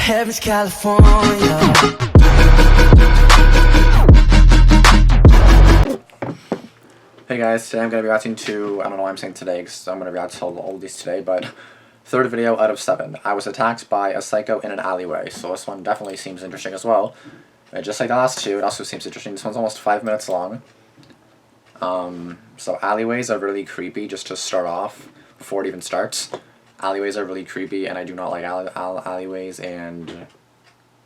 Heaven's California. Hey guys, today I'm going to be reacting to, I don't know why I'm saying today because I'm going to react to all of these today, but third video out of 7. I was attacked by a psycho in an alleyway, so this one definitely seems interesting as well. And just like the last two, it also seems interesting. This one's almost 5 minutes long. So alleyways are really creepy, just to start off, before it even starts. Alleyways are really creepy, and I do not like alleyways, and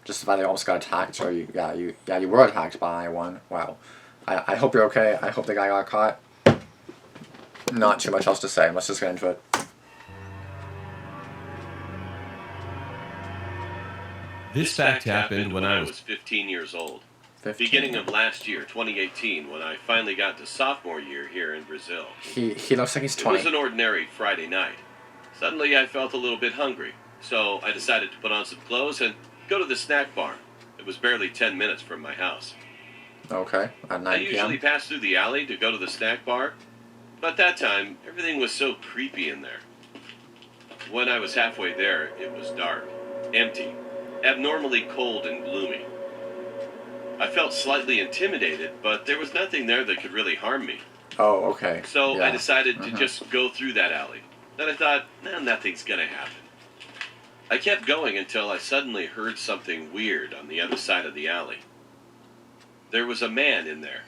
just the fact that you almost got attacked, or you were attacked by one. Wow. I hope you're okay. I hope the guy got caught. Not too much else to say. Let's just get into it. This fact happened when I was 15 years old. 15. Beginning of last year, 2018, when I finally got to sophomore year here in Brazil. He looks like he's 20. It was an ordinary Friday night. Suddenly I felt a little bit hungry, so I decided to put on some clothes and go to the snack bar. It was barely 10 minutes from my house. Okay, at 9 I p.m. usually pass through the alley to go to the snack bar, but that time, everything was so creepy in there. When I was halfway there, it was dark, empty, abnormally cold and gloomy. I felt slightly intimidated, but there was nothing there that could really harm me. Oh, okay. So yeah. I decided to just go through that alley. Then I thought, nothing's gonna happen. I kept going until I suddenly heard something weird on the other side of the alley. There was a man in there,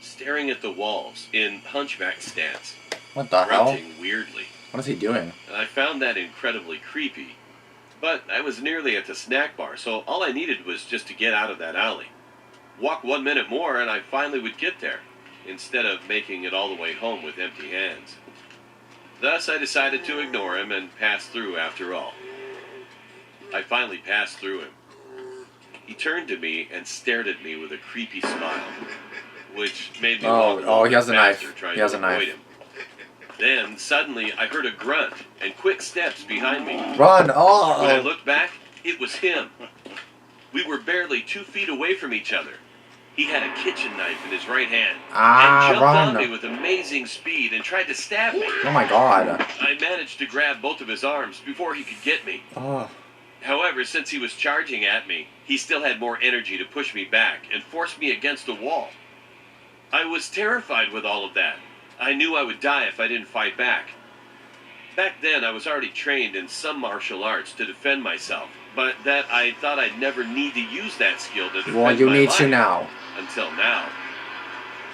staring at the walls in hunchback stance. What the hell? Grunting weirdly. What is he doing? I found that incredibly creepy. But I was nearly at the snack bar, so all I needed was just to get out of that alley. Walk 1 minute more and I finally would get there, instead of making it all the way home with empty hands. Thus I decided to ignore him and pass through after all. I finally passed through him. He turned to me and stared at me with a creepy smile, which made me he has a knife. trying He has to a knife. avoid him. Then, suddenly, I heard a grunt and quick steps behind me. Run! When I Oh! looked back, it was him. We were barely 2 feet away from each other. He had a kitchen knife in his right hand and jumped on me with amazing speed and tried to stab me. Oh my god. I managed to grab both of his arms before he could get me. Oh. However, since he was charging at me, he still had more energy to push me back and force me against the wall. I was terrified with all of that. I knew I would die if I didn't fight back. Back then, I was already trained in some martial arts to defend myself, but that I thought I'd never need to use that skill to defend my life. Well, you need to now. Until now.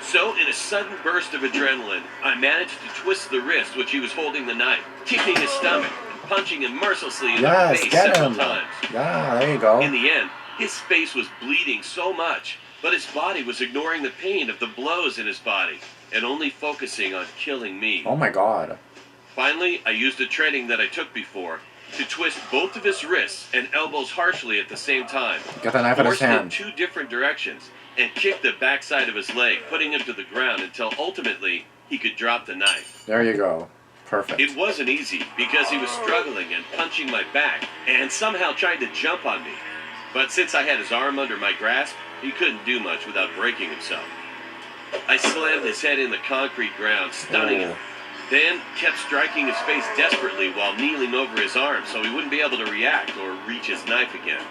So, in a sudden burst of adrenaline, I managed to twist the wrist which he was holding the knife, kicking his stomach, and punching him mercilessly in the face several times. Yeah, there you go. In the end, his face was bleeding so much, but his body was ignoring the pain of the blows in his body, and only focusing on killing me. Oh my god. Finally, I used a training that I took before to twist both of his wrists and elbows harshly at the same time. Get the knife in his hand. In 2 different directions, and kicked the backside of his leg, putting him to the ground until ultimately he could drop the knife. There you go. Perfect. It wasn't easy because he was struggling and punching my back and somehow trying to jump on me. But since I had his arm under my grasp, he couldn't do much without breaking himself. I slammed his head in the concrete ground, stunning him. Then kept striking his face desperately while kneeling over his arm so he wouldn't be able to react or reach his knife again.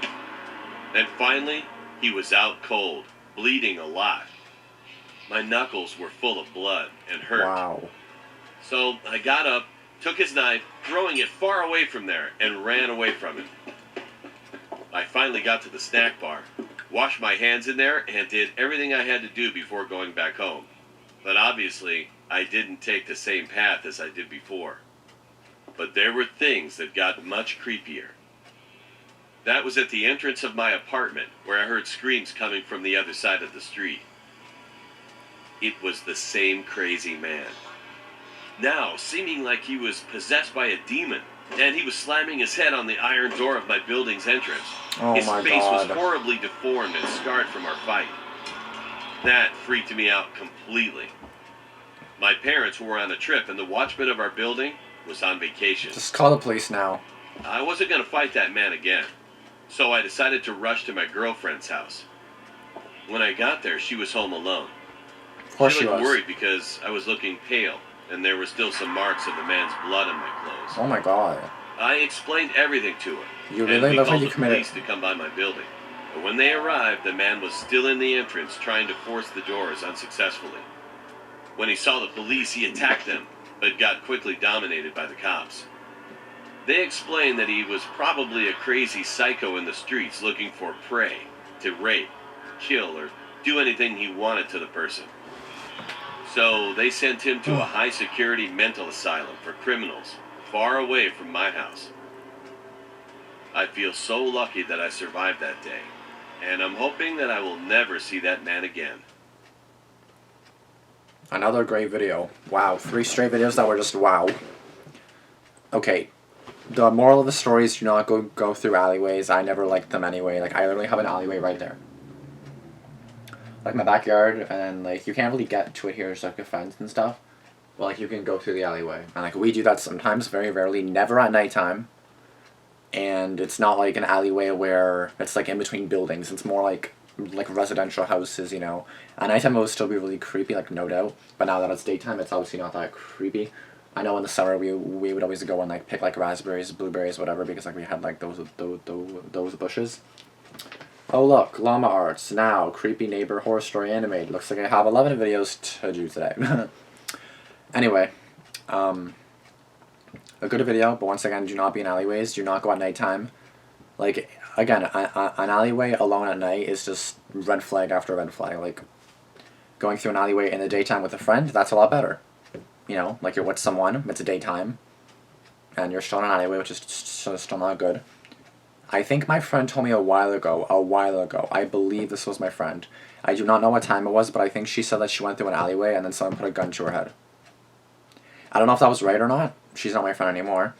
And finally, he was out cold, bleeding a lot. My knuckles were full of blood and hurt. Wow. So I got up, took his knife, throwing it far away from there, and ran away from him. I finally got to the snack bar, washed my hands in there, and did everything I had to do before going back home. But obviously, I didn't take the same path as I did before. But there were things that got much creepier. That was at the entrance of my apartment, where I heard screams coming from the other side of the street. It was the same crazy man. Now, seeming like he was possessed by a demon, and he was slamming his head on the iron door of my building's entrance. Oh his my face god. was horribly deformed and scarred from our fight. That freaked me out completely. My parents were on a trip, and the watchman of our building was on vacation. Just call the police now. I wasn't going to fight that man again, so I decided to rush to my girlfriend's house. When I got there, she was home alone. Of course She she looked was. worried because I was looking pale, and there were still some marks of the man's blood on my clothes. Oh my god. I explained everything to her. You and really we look like called you the committed. police to come by my building. But when they arrived, the man was still in the entrance trying to force the doors unsuccessfully. When he saw the police, he attacked them, but got quickly dominated by the cops. They explained that he was probably a crazy psycho in the streets looking for prey to rape, kill, or do anything he wanted to the person. So they sent him to a high-security mental asylum for criminals, far away from my house. I feel so lucky that I survived that day, and I'm hoping that I will never see that man again. Another great video. Wow, 3 straight videos that were just wow. Okay, the moral of the story is do not go through alleyways. I never liked them anyway. Like, I literally have an alleyway right there. Like, my backyard, and, like, you can't really get to it here. There's, like, a fence and stuff. But, like, you can go through the alleyway. And, like, we do that sometimes, very rarely, never at nighttime. And it's not, like, an alleyway where it's, like, in between buildings. It's more, like residential houses, you know. At nighttime, it would still be really creepy, like, no doubt. But now that it's daytime, it's obviously not that creepy. I know in the summer we would always go and, like, pick, like, raspberries, blueberries, whatever, because, like, we had, like, those bushes. Oh, look, llama arts. Now, creepy neighbor horror story animated. Looks like I have 11 videos to do today. Anyway, a good video, but once again, do not be in alleyways. Do not go at nighttime. Like, again, an alleyway alone at night is just red flag after red flag. Like, going through an alleyway in the daytime with a friend, that's a lot better. You know, like you're with someone, it's a daytime, and you're still in an alleyway, which is still not good. I think my friend told me a while ago, I believe this was my friend. I do not know what time it was, but I think she said that she went through an alleyway and then someone put a gun to her head. I don't know if that was right or not. She's not my friend anymore.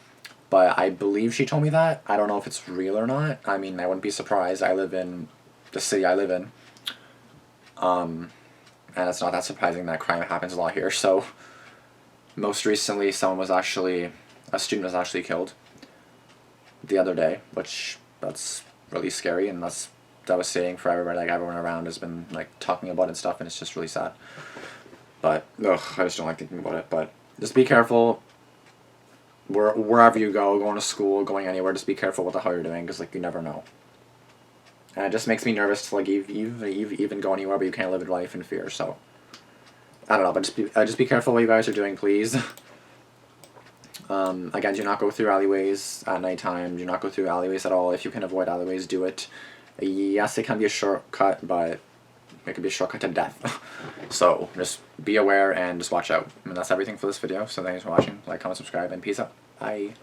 But I believe she told me that. I don't know if it's real or not. I mean, I wouldn't be surprised. I live in the city I live in. And it's not that surprising that crime happens a lot here. So, most recently, a student was actually killed the other day, which that's really scary and that's devastating for everybody. Like, everyone around has been, like, talking about it and stuff, and it's just really sad. But, ugh, I just don't like thinking about it. But just be careful. Wherever you go, going to school, going anywhere, just be careful with the hell you're doing, because, like, you never know. And it just makes me nervous to, like, even go anywhere, but you can't live your life in fear, so. I don't know, but just be careful what you guys are doing, please. Again, do not go through alleyways at nighttime. Do not go through alleyways at all. If you can avoid alleyways, do it. Yes, it can be a shortcut, but it could be a shortcut to death. So, just be aware and just watch out. And that's everything for this video. So, thanks for watching. Like, comment, subscribe, and peace out. Bye.